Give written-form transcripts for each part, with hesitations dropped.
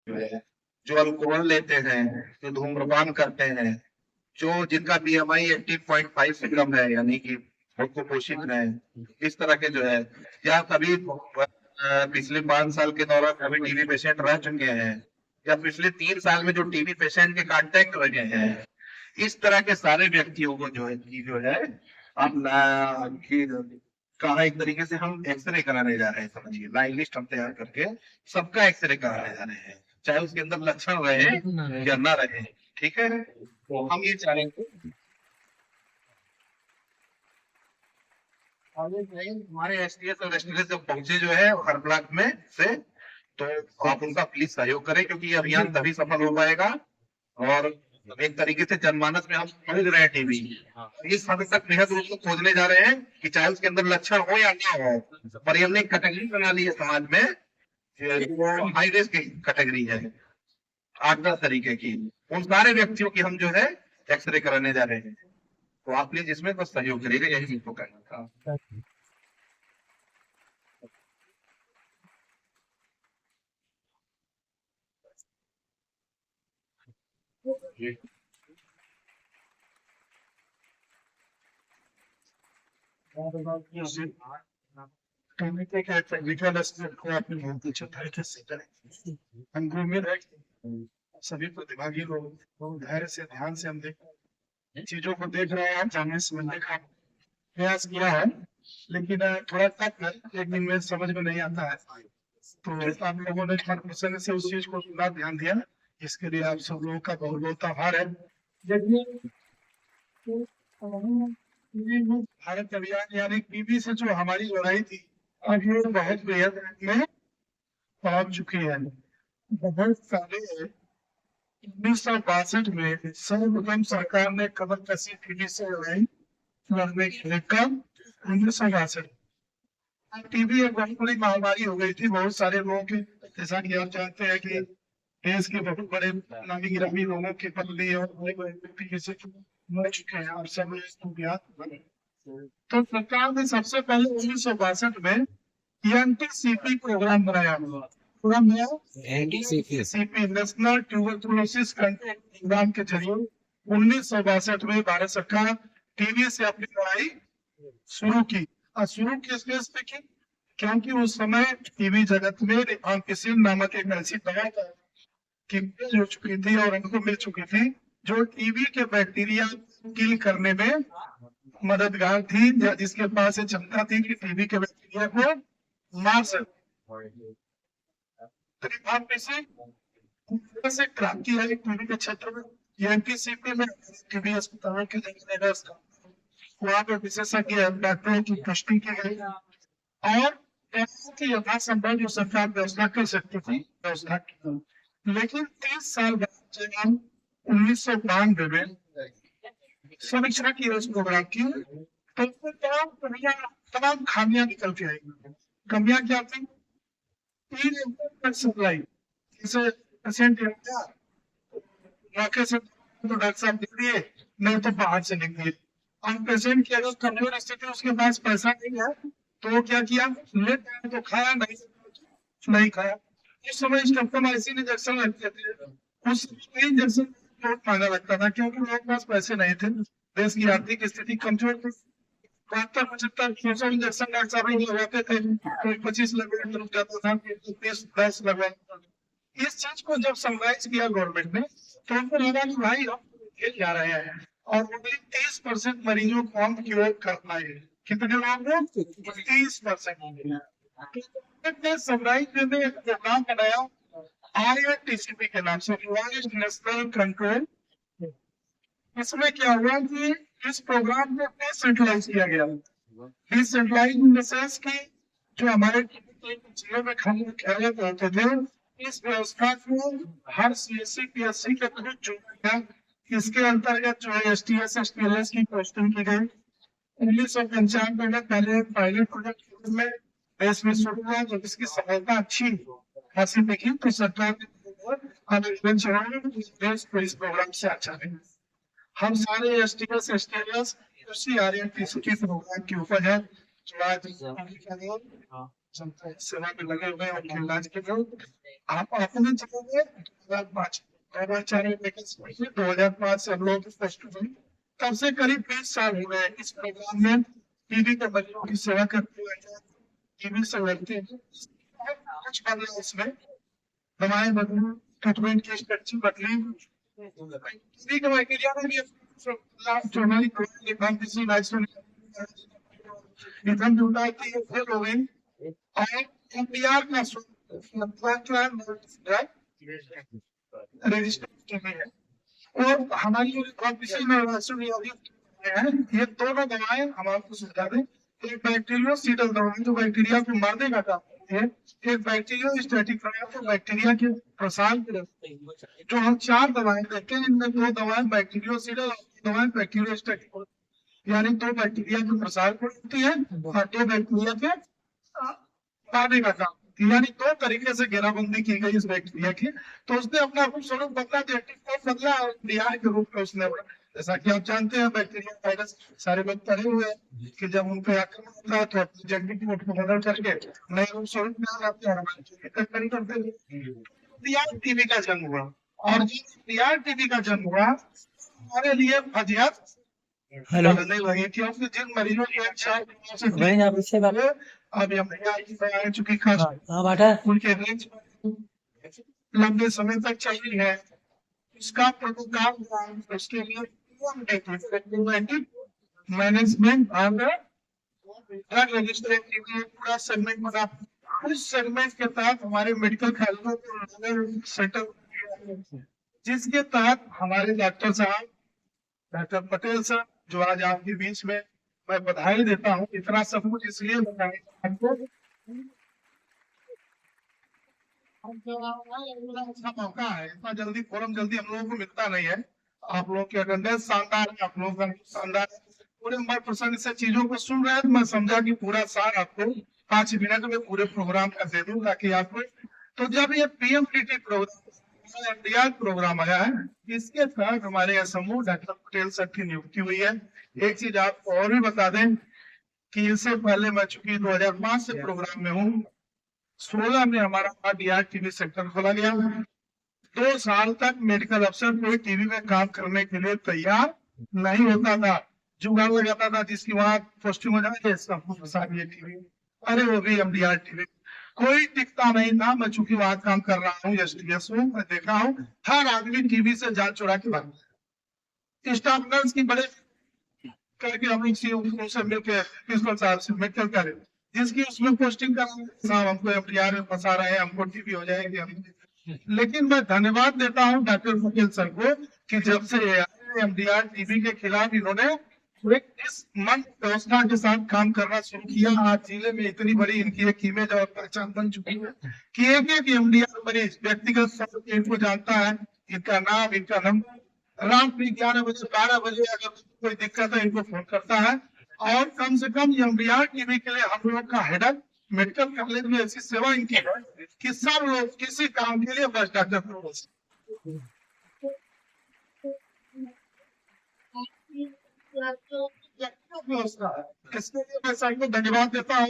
है, जो अल्कोहल लेते हैं, जो धूम्रपान करते हैं, जो जिनका बीएमआई 18.5 से कम है, यानी कि बहुत कुपोषित है, इस तरह के जो है, या कभी पिछले 5 साल के दौरान कभी टीबी पेशेंट रह चुके हैं, या पिछले 3 साल में जो टीबी पेशेंट के कांटेक्ट रहे हैं, इस तरह के सारे व्यक्तियों को जो है अपना कहा एक तरीके से हम एक्सरे कराने जा रहे हैं, समझिए लाइन लिस्ट हम तैयार करके सबका एक्सरे कराने जा रहे हैं, चाहे उसके अंदर लक्षण रहे या ना रहे। ठीक है, तो हम ये चाहेंगे हमारे एसटीएस और एसटीएस जब पहुंचे जो है हर ब्लॉक में से, तो आप उनका प्लीज सहयोग करें, क्योंकि ये अभियान तभी सफल हो पाएगा। और एक तरीके से जनमानस में हम खोज रहे हैं टीबी, इस हद तक बेहद रूप से खोजने जा रहे हैं कि चाहे उसके अंदर लक्षण हो या ना हो, पर हमने एक कैटेगरी बना ली है समाज में, जो हाई रिस्क कैटेगरी है, 8-10 तरीके की, उन सारे व्यक्तियों की हम जो है एक्सरे कराने जा रहे हैं। तो आप प्लीज इसमें बस सहयोग करिएगा, यही मुझको कहना था। टेक्निकल एस्पेक्ट को आपने बहुत अच्छे तरीके से करें। हम उम्मीद है कि सभी प्रतिभागी लोग बहुत धैर्य से ध्यान से हम देख चीजों को देख रहे हैं, जानने समझने का प्रयास किया है, लेकिन थोड़ा टफ है, एक दिन में समझ में नहीं आता है। तो आप लोगों ने पसंद से उस चीज को पूरा ध्यान दिया, इसके लिए आप सब लोगों का बहुत बहुत आभार है। भारत अभियान यानी टीबी से जो हमारी लड़ाई थी, अब ये बहुत बेहद में पहुंच चुकी है। बहुत सारे 1962 में सर्वप्रथम सरकार ने कदम कसी टीबी से लड़ाई लड़ने के लिए, कब 1962। टीबी एक बहुत बड़ी महामारी हो गई थी बहुत सारे लोगों की, जैसा कि आप जानते हैं कि देश के बहुत बड़े नामी गिरामी लोगों की पत्नी और बड़े बड़े व्यक्ति किसी मर चुके हैं, और सब याद। तो सरकार ने सबसे पहले 1962 में एनटीसीपी प्रोग्राम बनाया। Programme NTCP national tuberculosis control programme के जरिए 1962 में भारत सरकार टीबी से अपनी लड़ाई शुरू की। और शुरू किस देश पे की? क्योंकि उस समय टीबी जगत में रिफाम्पिसिन नामक एक ऐसी दवा की हो चुकी थी और उनको मिल चुकी थी, जो टीबी के बैक्टीरिया किल करने में मददगार थी, जिसके पास क्षमता थी कि टीबी के बैक्टीरिया को मार सके। से क्रांति आई टीबी के क्षेत्र में। एनटीसीपी में टीबी अस्पतालों के जगह वहाँ पे विशेषज्ञ डॉक्टरों की पुष्टि की गई, और की यथासंभव जो सरकार व्यवस्था कर सकती थी व्यवस्था की। लेकिन 30 साल बाद जब हम 1992 में समीक्षा की उस प्रोग्राम की, तो तमाम खामियां निकल के आई। कमियां क्या थी? सप्लाई, जैसे पेशेंट मौके से तो डॉक्टर साहब लिख दिए, नहीं तो बाहर से लिख दिए। और पेशेंट की अगर कमजोर स्थिति, उसके पास पैसा नहीं है, तो वो क्या किया, लेट तो खाया, नहीं खाया। उस समय स्ट्रेप्टोमाइसिन इंजेक्शन लगते थे, उस इंजेक्शन बहुत महंगा लगता था, क्योंकि लोगों के पास पैसे नहीं थे, देश की आर्थिक स्थिति कमजोर थी। 72-75 इंजेक्शन डॉक्टर साहब लोग लगाते थे, कोई 25 लगवाने रुक जाता था, 30-10 लगवाने। इस चीज को जब समराइज किया गवर्नमेंट ने, तो उनको लगा कि भाई हम खेल जा रहे हैं, और ओनली 30% मरीजों को हम क्योर कर पाए। कितने लोग? 30%। ने समराइज में एक प्रोग्राम बनाया आईआरटीसीपी के नाम से, नेशनल कंट्रोल। इसमें क्या हुआ कि इस प्रोग्राम को डिसेंट्रलाइज किया गया। डिसेंट्रलाइज इन द सेंस कि जो हमारे जिलों में ख्याल होते थे, इस व्यवस्था को हर सीएससी पीएससी के थ्रू जोड़ा गया। इसके अंतर्गत जो है एसटीएस एसटीएलएस की पोस्टिंग की गई। 1995 में पहले पायलट प्रोजेक्ट में देश में शुरू हुआ, जब इसकी सफलता अच्छी खासी दिखी, तो सरकार ने देश को इस प्रोग्राम से अच्छा है। हम सारे एसटीएस एसटीएलएस उसी आरएनटीसी के प्रोग्राम के ऊपर है, जो आज जनता सेवा में लगे हुए हैं, उनके इलाज के लिए आप अपने चलेंगे 2005 2004 में वैकेंसी पड़ी थी, 2005 से हम लोगों की फर्स्ट हुई। तब से करीब 20 साल हो गए इस प्रोग्राम में टीबी के मरीजों की सेवा करते हुए। टीबी से लड़ते हैं, कुछ बदला इसमें, दवाएं बदली, ट्रीटमेंट की स्ट्रक्चर बदली। टीबी के बैक्टीरिया ने भी चौनाई करोड़ किसी इथन जुटा की फेल हो गई और एनपीआर का रजिस्टर है। और हमारी जो कॉम्पिटिशन में है, ये दोनों दवाएं हमारे सुविधा दें। एक बैक्टीरियोसीडल दवाएं जो बैक्टीरिया को मारने का काम करती है, एक बैक्टीरियोस्टैटिक दवाएं जो बैक्टीरिया के प्रसार को रोकती है। जो हम 4 दवाएं देते हैं, इनमें 2 दवाएं बैक्टीरियोसीडल और 2 दवाएं बैक्टीरियोस्टैटिक, यानी 2 बैक्टीरिया के प्रसार को रोकती है और 2 बैक्टीरिया के पाने का काम, यानी 2 तरीके से घेराबंदी की गई इस बैक्टीरिया की। तो उसने अपना रूप स्वरूप बदला, बदला और बिहार के रूप में उसने, जैसा कि आप जानते हैं बैक्टीरिया वायरस सारे लोग पढ़े हुए हैं कि जब उन पर आक्रमण होता है तो अपनी जंगली कोट को बदल करके नए रूप स्वरूप में आ जाते हैं, करते हैं। टीबी का जन्म हुआ और जब टीबी का जन्म हुआ हमारे लिए फजियत हेलो नहीं लगी, क्योंकि जिन मरीजों की भाई आप इससे बात अब आ चुकी खास हाँ बाटा उनके रेंज लंबे समय तक चली है। इसका प्रोटोकॉल उसके लिए मैनेजमेंट और ड्रग रजिस्ट्रेशन के लिए पूरा सेगमेंट बना। उस सेगमेंट के तहत हमारे मेडिकल कॉलेजों को सेटल, जिसके तहत हमारे डॉक्टर साहब, डॉक्टर पटेल सर, जो आज आपके बीच में मैं बधाई देता हूँ। इतना सब कुछ इसलिए बधाई आपको, अच्छा मौका है, इतना जल्दी फोरम जल्दी हम लोगों को मिलता नहीं है। आप लोगों की अटेंडेंस शानदार है, आप लोगों का शानदार है, पूरे मैं प्रसन्न से चीजों को सुन रहे हैं तो मैं समझा कि पूरा सार आपको 5 मिनट में पूरे प्रोग्राम का दे दूं ताकि आपको। तो जब ये पीएमटीटी प्रोग्राम एनडीआर प्रोग्राम आया है, इसके तहत हमारे यहाँ समूह डॉक्टर पटेल सर की नियुक्ति हुई है। एक चीज आपको और भी बता दें कि इससे पहले मैं चूंकि 2005 से प्रोग्राम में हूँ, 16 में हमारा डीआर टीवी सेक्टर खोला गया। 2 साल तक मेडिकल अफसर कोई टीवी में काम करने के लिए तैयार नहीं होता था, जुगाड़ लगाता था जिसकी वहां पोस्टिंग हो जाए टीवी, अरे वो भी एमडीआर टीवी, कोई टिकता नहीं था। मैं चूंकि वहां काम कर रहा हूँ एसटीएस में, मैं देखा हूँ हर आदमी टीवी से जान चुरा के भाग, स्टाफ नर्स की बड़े करके हम लोग से मिलकर प्रिंसिपल साहब से मिलकर करें, जिसकी उसमें पोस्टिंग कर साहब हमको एफडीआर में फंसा रहे हैं, हमको टीवी हो जाएगी हम। लेकिन मैं धन्यवाद देता हूं डॉक्टर पटेल सर को कि जब से एमडीआर टीवी के खिलाफ इन्होंने एक इस मन व्यवस्था के साथ काम करना शुरू किया। आज जिले में इतनी बड़ी इनकी एक इमेज और पहचान बन चुकी है कि एक एक एमडीआर मरीज व्यक्तिगत स्तर पे इनको जानता है, इनका नाम, इनका नंबर, रात में 11 बजे 12 बजे अगर कोई दिक्कत है इनको फोन करता है। और कम से कम एमडीआर टीवी के लिए हम लोग का हेडक मेडिकल कॉलेज में ऐसी सेवा इनकी है कि सब लोग किसी काम के लिए बस डॉक्टर व्यवस्था है, इसके लिए मैं सर को धन्यवाद देता हूँ।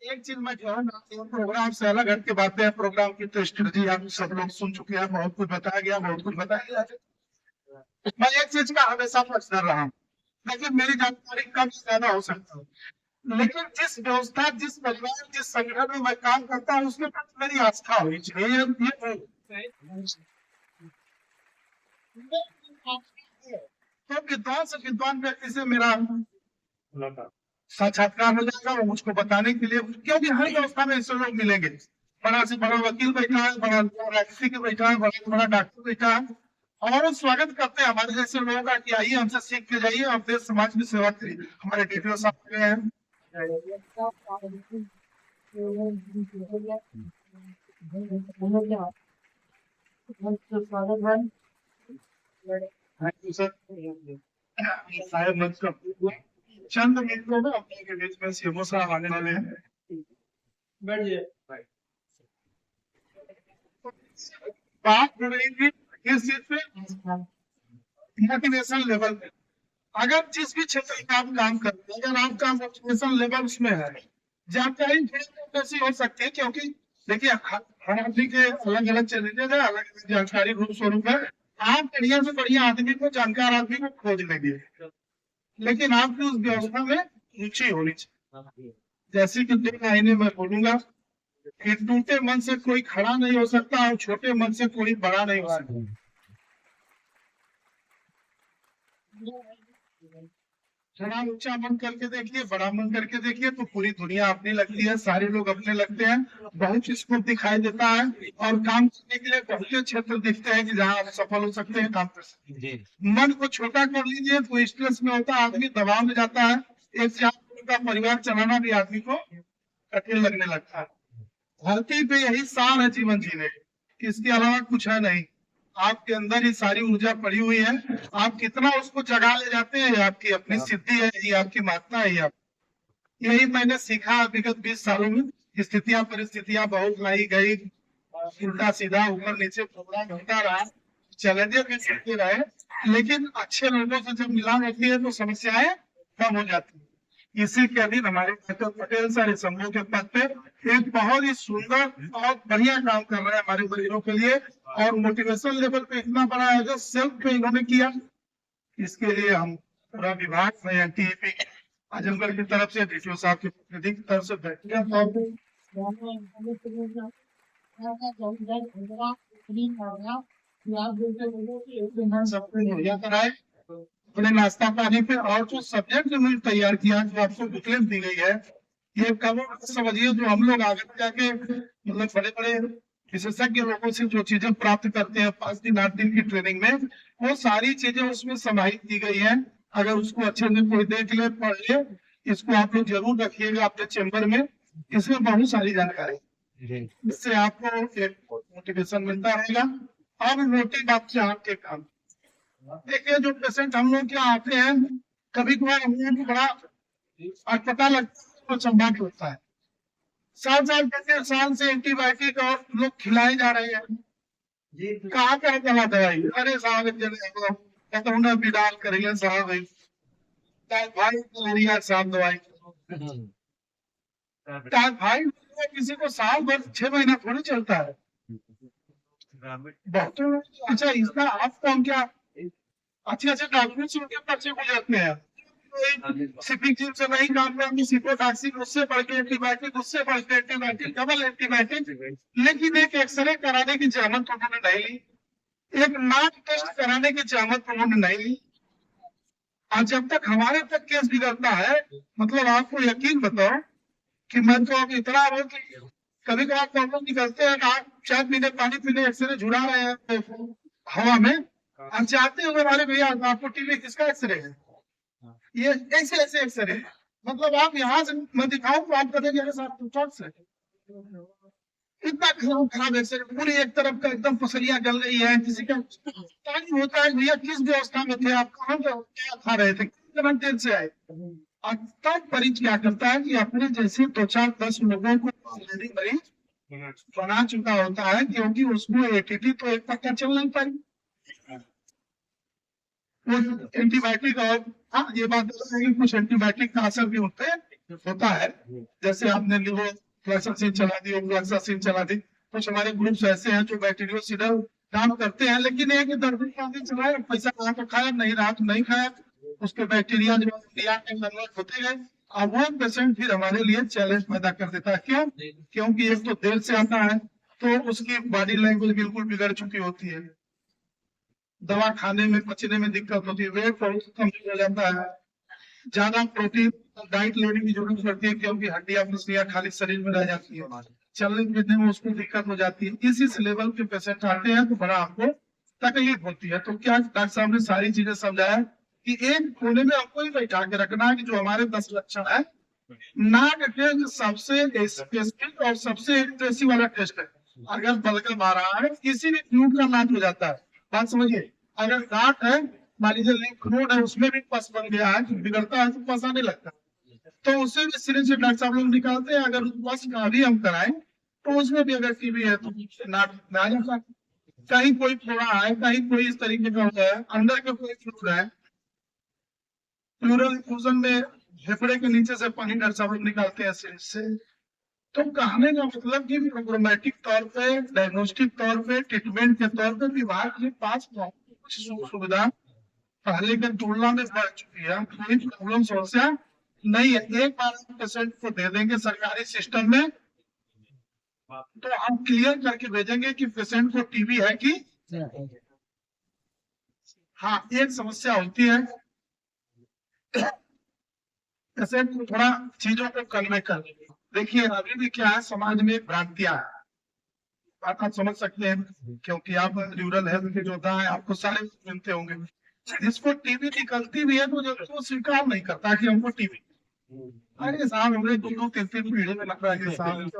एक चीज मैं ध्यान प्रोग्राम से अलग हट के बातें हैं, प्रोग्राम की तो स्ट्रेटजी आप सब लोग सुन चुके हैं, बहुत कुछ बताया गया, बहुत कुछ बताया गया। मैं एक चीज का हमेशा फर्ज कर रहा हूँ, लेकिन मेरी जानकारी कम से ज्यादा हो सकता है, लेकिन जिस व्यवस्था, जिस परिवार, जिस संगठन में मैं काम करता हूँ उसके प्रति मेरी आस्था होनी चाहिए। तो विद्वान से विद्वान व्यक्ति से मेरा साक्षात्कार हो जाएगा, वो मुझको बताने के लिए, क्योंकि हर व्यवस्था में ऐसे लोग मिलेंगे, बड़ा से बड़ा वकील बैठा है, बड़ा राजनीतिक बैठा है, बड़ा से बड़ा डॉक्टर बैठा है, और स्वागत करते हैं हमारे जैसे लोगों का कि आइए हमसे सीख के जाइए और देश समाज में सेवा करिए। हमारे डीपीओ साहब गए हैं, शायद मंच का चंद मिनटों में अपने के बीच में सीएमओ साहब आने वाले हैं। बात हो रही थी किस चीज पे, मोटिवेशन लेवल पे। अगर जिस भी क्षेत्र में आप काम कर रहे हैं, अगर आपका मोटिवेशन लेवल उसमें है, जानकारी थोड़ी ऐसी हो सकती है, क्योंकि देखिए हर आदमी के अलग अलग चैलेंजेस है, अलग अलग जानकारी रूप स्वरूप है। आप बढ़िया से बढ़िया आदमी को, जानकार आदमी को खोज लेंगे, लेकिन आपकी उस व्यवस्था में रुचि होनी चाहिए। जैसे कि 2 महीने में बोलूंगा कि टूटे मन से कोई खड़ा नहीं हो सकता और छोटे मन से कोई बड़ा नहीं हो सकता। थोड़ा ऊंचा मन करके देखिए, बड़ा मन करके देखिए, तो पूरी दुनिया अपनी लगती है, सारे लोग अपने लगते हैं, बहुत स्कोप दिखाई देता है, और काम करने के लिए बहुत से क्षेत्र दिखते हैं कि जहाँ आप सफल हो सकते हैं, काम कर सकते हैं। मन को छोटा कर लीजिए तो स्ट्रेस में होता है, आदमी दबाव में जाता है, एक से 8 लोगों का परिवार चलाना भी आदमी को कठिन लगने लगता है। धरती पे यही सार है जीवन जीने की, इसके अलावा कुछ है नहीं। आपके अंदर ही सारी ऊर्जा पड़ी हुई है, आप कितना उसको जगा ले जाते हैं, ये आपकी अपनी सिद्धि है, ये आपकी महत्ता है। यही मैंने सीखा विगत 20 सालों में। स्थितियां परिस्थितियां बहुत लाई गई, उल्टा सीधा ऊपर नीचे प्रोग्राम होता रहा, चैलेंजेस भी चलते रहे, लेकिन अच्छे लोगों से जब मिलान होती है तो समस्याएं कम हो जाती है। इसी के अधीन हमारे डॉक्टर पटेल सर इस समूह के पद पे एक बहुत ही सुंदर और बढ़िया काम कर रहे हैं हमारे मरीजों के लिए, और मोटिवेशन लेवल पे इतना बड़ा है जो सेल्फ पे इन्होंने किया। इसके लिए हम पूरा विभाग में एनटीपी आजमगढ़ की तरफ से, डीटीओ साहब के प्रतिनिधि की तरफ से सबको मुहैया कराए अपने नाश्ता पानी पे। और जो सब्जेक्ट हमने तैयार किया, जो आपको बुकलेट दी गई है, ये कब समझिए जो हम लोग आगे जाके मतलब बड़े बड़े विशेषज्ञ लोगों से जो चीजें प्राप्त करते हैं 5 दिन 8 दिन की ट्रेनिंग में, वो सारी चीजें उसमें समाहित की गई है। अगर उसको अच्छे से कोई देख ले, पढ़ ले, इसको आप लोग जरूर रखिएगा अपने चैम्बर में। इसमें बहुत सारी जानकारी, इससे आपको एक मोटिवेशन मिलता रहेगा। अब मोटिव आपसे आपके काम, देखिए जो पेशेंट हम लोग क्या आते हैं, कभी कभार हम लोग को बड़ा अटपटा लगता है, तो संभाल होता है। साल साल 5 साल से एंटीबायोटिक और लोग खिलाए जा रहे हैं, कहाँ का दवा दवाई, अरे साहब तो भी डाल करेंगे साहब भाई साहब दवाई भाई, किसी को साल भर 6 महीना थोड़ी चलता है। बहुत अच्छा, इसका आप कौन क्या अच्छे अच्छे डॉक्यूमेंट्स उनके पर्चे गुजरते हैं, सिपिंग टीम से नहीं काम करती, सिपोटैक्सिन उससे बढ़ के एंटीबायोटिक, उससे बढ़ के एंटीबायोटिक, डबल एंटीबायोटिक, लेकिन एक एक्सरे कराने की जहमत उन्होंने नहीं ली, एक नाक टेस्ट कराने की जहमत उन्होंने नहीं ली। और जब तक हमारे तक केस बिगड़ता है, मतलब आपको यकीन बताओ कि मैं तो अब इतना हूँ कि कभी कभार प्रॉब्लम निकलते हैं, आप चाय पीने पानी पीने एक्सरे झुरा रहे हैं हवा में, हम चाहते हैं हमारे भैया आपको टीवी किसका एक्सरे है, ये ऐसे ऐसे एक्सरे, मतलब आप यहाँ से मैं दिखाऊं तो आप कहेंगे साहब चौक से इतना खराब खराब एक्सरे, पूरी एक तरफ का एकदम पसलियां जल गई है, किसी का पानी होता है भैया किस व्यवस्था में थे आप, कहाँ क्या खा रहे थे, कितने देर से आए। और तब मरीज क्या करता है कि अपने जैसे 2 4 10 लोगों को ऑलरेडी मरीज बना चुका होता है, क्योंकि उसको एटीटी तो एक पक्का चल नहीं पाई, वो एंटीबायोटिक। और हाँ ये बात है कि कुछ एंटीबायोटिक का असर भी होता है, जैसे आपने लिवोफ्लैक्सासिन चला दी, ओफ्लैक्सासिन चला दी, कुछ हमारे ग्रुप्स ऐसे हैं जो बैक्टीरियोसिडल काम करते हैं, लेकिन एक दर्द चलाए, पैसा कहा तो खाया, नहीं रहा तो नहीं खाया, उसके बैक्टीरिया जो कन्वर्ट होते गए, अब वो पेशेंट फिर हमारे लिए चैलेंज पैदा कर देता है। क्यों? क्योंकि एक तो देर से आता है, तो उसकी बॉडी लैंग्वेज बिल्कुल बिगड़ चुकी होती है, दवा खाने में पचने में दिक्कत होती है, वेट बहुत कम हो जाता है, ज्यादा प्रोटीन डाइट लेने की जरूरत पड़ती है, क्योंकि हड्डियां पसलियां खाली शरीर में रह जाती है, चलने फिरने में उसको दिक्कत हो जाती है। इस लेवल के पेशेंट आते हैं तो बड़ा हमको तकलीफ होती है। तो क्या डॉक्टर साहब ने सारी चीजें समझाया कि एक कोने में हमको ही बैठा के रखना है कि जो हमारे 10 लक्षण है, नाक टेस्ट सबसे स्पेसिफिक और सबसे इंट्रेसिव वाला टेस्ट है। अगर बलगम आ रहा है, किसी भी ट्यूब का नाक हो जाता है, बात समझिए, अगर नाक है, मान लीजिए लिम्फ नोड है, उसमें भी पस बन गया है, बिगड़ता है तो पस आने लगता है, तो उससे भी सिरिंज से डॉक्टर साहब लोग निकालते हैं। अगर पस का भी हम कराएं तो उसमें भी अगर टीबी है तो नाक में आ जाता है, कहीं कोई फोड़ा है, कहीं कोई इस तरीके का होता है, अंदर के कोई फ्लूइड है, प्लूरल इफ्यूजन में फेफड़े के नीचे से पानी डॉक्टर साहब लोग निकालते हैं सिरिंज से। तो कहने का मतलब कि प्रोग्रामेटिक तौर पे, डायग्नोस्टिक तौर पे, ट्रीटमेंट के तौर पे विभाग के पास बहुत कुछ सुविधा पहले के तुलना में बढ़ चुकी है। कोई प्रॉब्लम समस्या नहीं है। एक बार हम पेशेंट को दे देंगे सरकारी सिस्टम में तो हम क्लियर करके भेजेंगे कि पेशेंट को टीबी है कि हाँ। एक समस्या होती है, पेशेंट को थोड़ा चीजों को कन्वे कर देंगे। देखिए अभी भी क्या है, समाज में भ्रांतियां है, बात आप समझ सकते हैं क्योंकि आप रूरल हेल्थ के योद्धा है, आपको सारे मिलते होंगे। जिसको टीबी निकलती भी है तो वो स्वीकार नहीं करता कि हमको टीबी। अरे साहब हमने 2-2 3-3 पीढ़ी में लग रहा है साहब